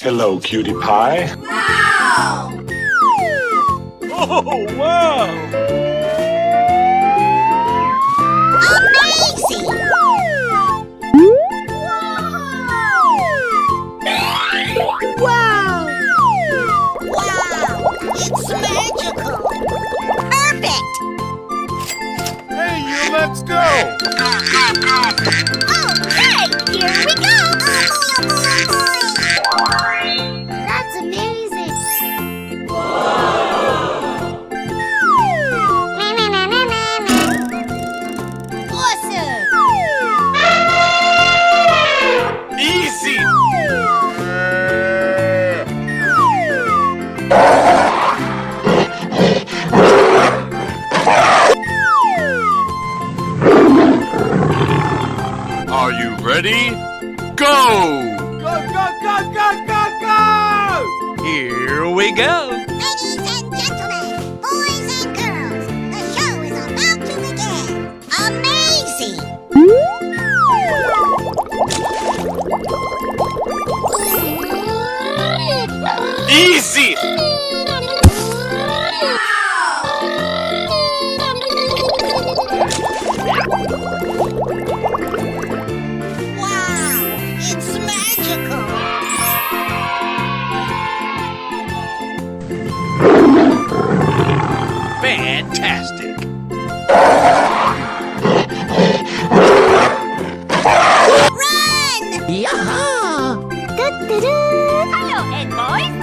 Hello, cutie pie. Wow! Oh, wow! Amazing! Wow! Wow! It's magical! Perfect! Hey, you, let's go! Okay, here we go! That's amazing! Awesome! Easy! Are you ready? Go! Go, go, go, go, go, go! Here we go! Ladies and gentlemen, boys and girls, the show is about to begin. Amazing! Easy! Wow! It's magical! Fantastic! Run! Yaha! Hello, Ed boys!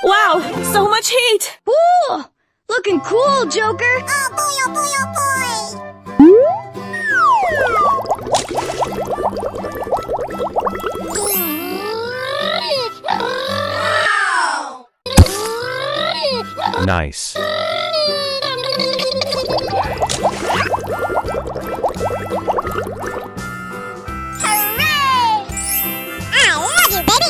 Wow, so much heat! Ooh, looking cool, Joker! Oh boy, oh boy, oh boy! Wow! Nice. Hooray! I love you, baby!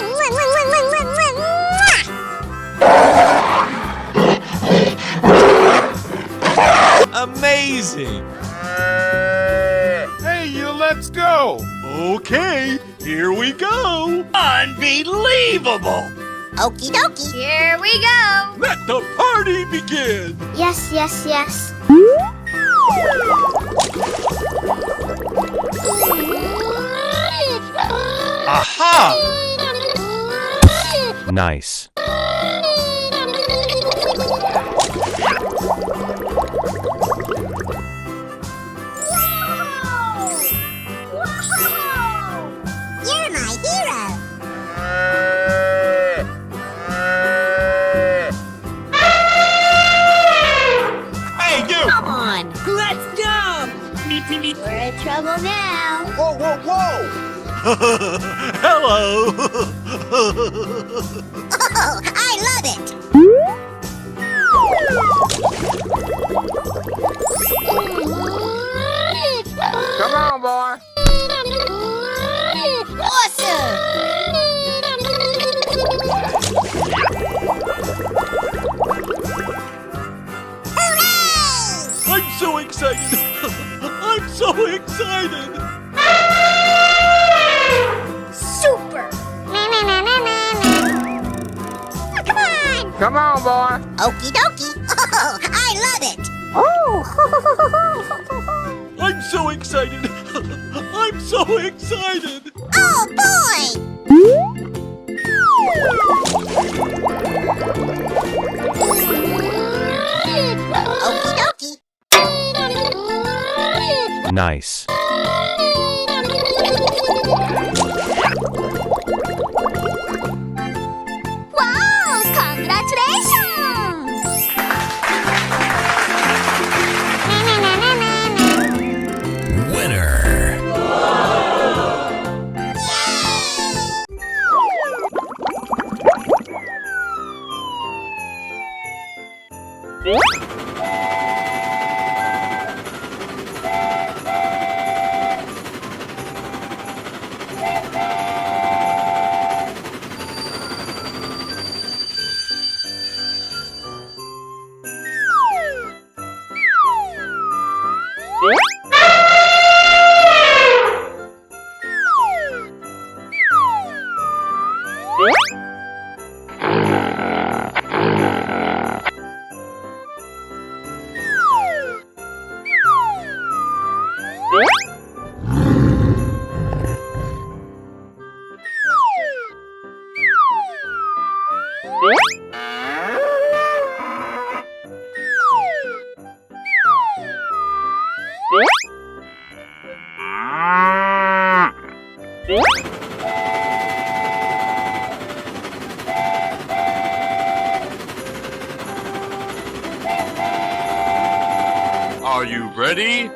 Amazing! Hey, you, let's go! Okay, here we go! Unbelievable! Okie dokie. Here we go. Let the party begin! Yes, yes, yes. Aha! Nice. You're my hero. Hey, you! Come on, let's go! We're in trouble now. Whoa, whoa, whoa! Hello! Oh, I love it. Come on, boy! Awesome. Hooray! I'm so excited! I'm so excited! Super. Come on. Come on, boy! Okie dokie. Oh, I love it. Oh. I'm so excited! I'm so excited! Oh boy. Okie dokie. Nice. Wow! Congratulations! Winner. Are you ready?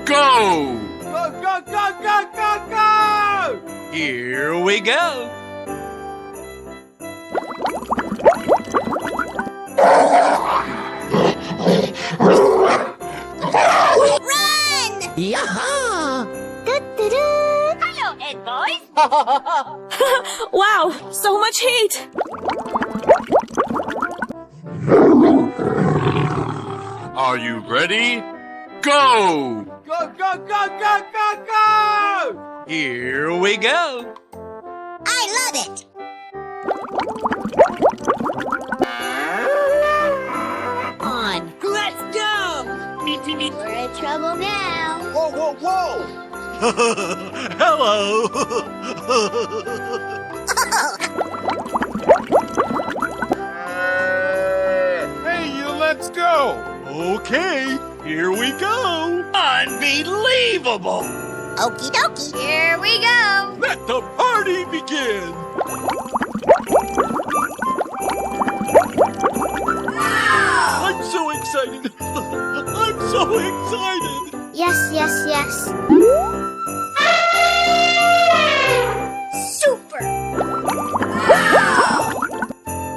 Go! Go, go, go, go, go, go! Here we go! Run! Yaha! Hello, Ed boys. Wow, so much heat! Are you ready? Go! Go, go, go, go, go, go! Here we go! I love it. On! Let's go! We're in trouble now. Whoa, whoa, whoa! Hello! Hey, you, let's go! Okay, here we go! Unbelievable! Okie dokie. Here we go. Let the party begin! I'm so excited! I'm so excited! Yes, yes, yes. Super!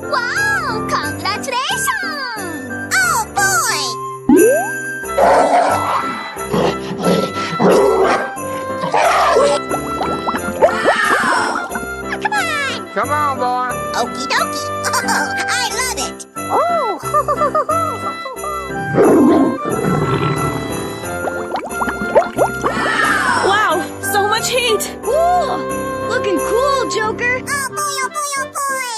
Wow! Congratulations! Oh, boy! Come on! Come on, boy! Okie dokie! Oh, I love it! Oh! Wow, so much heat! Woo! Looking cool, Joker! Oh boy, oh boy, oh boy!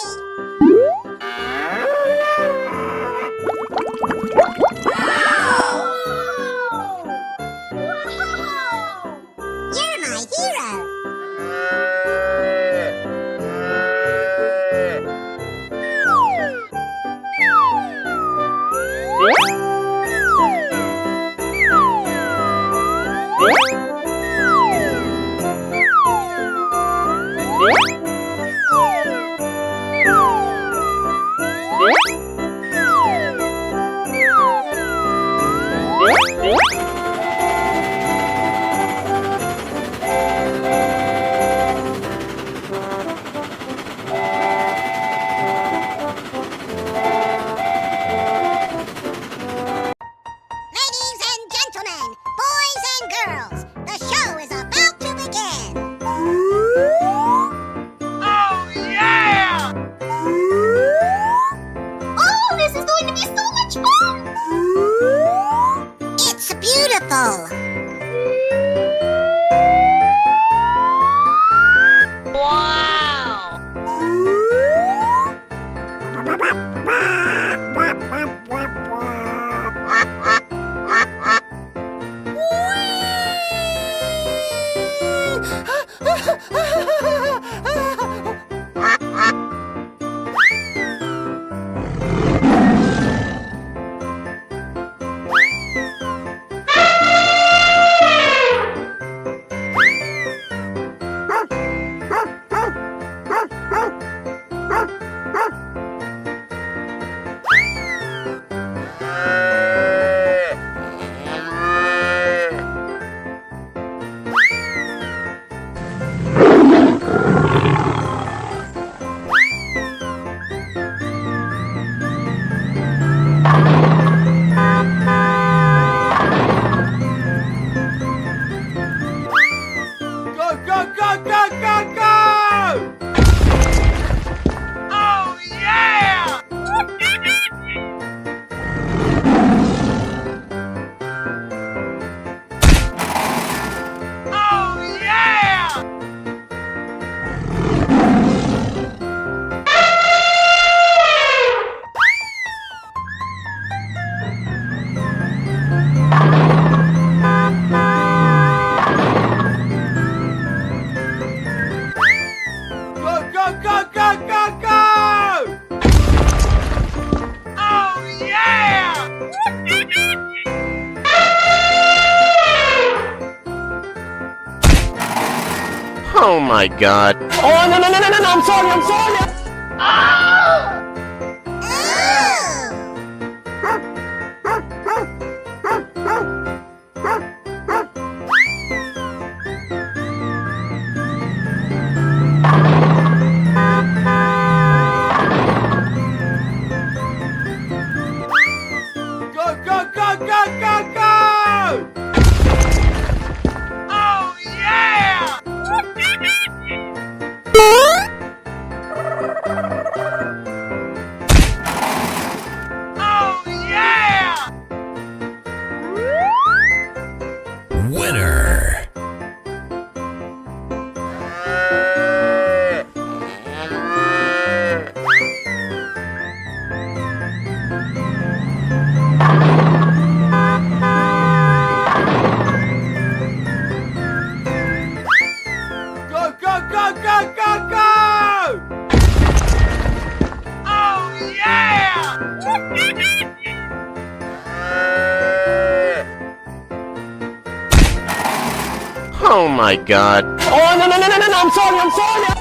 You're my hero! Go, go, go, go, go! Oh, yeah! Oh my god. Oh, no, I'm sorry. Go, go, go, go, go, go! Oh, yeah! Oh, yeah! Winner. Go, go, go, go, go, go! Oh, yeah! Oh my god. Oh, no, I'm sorry.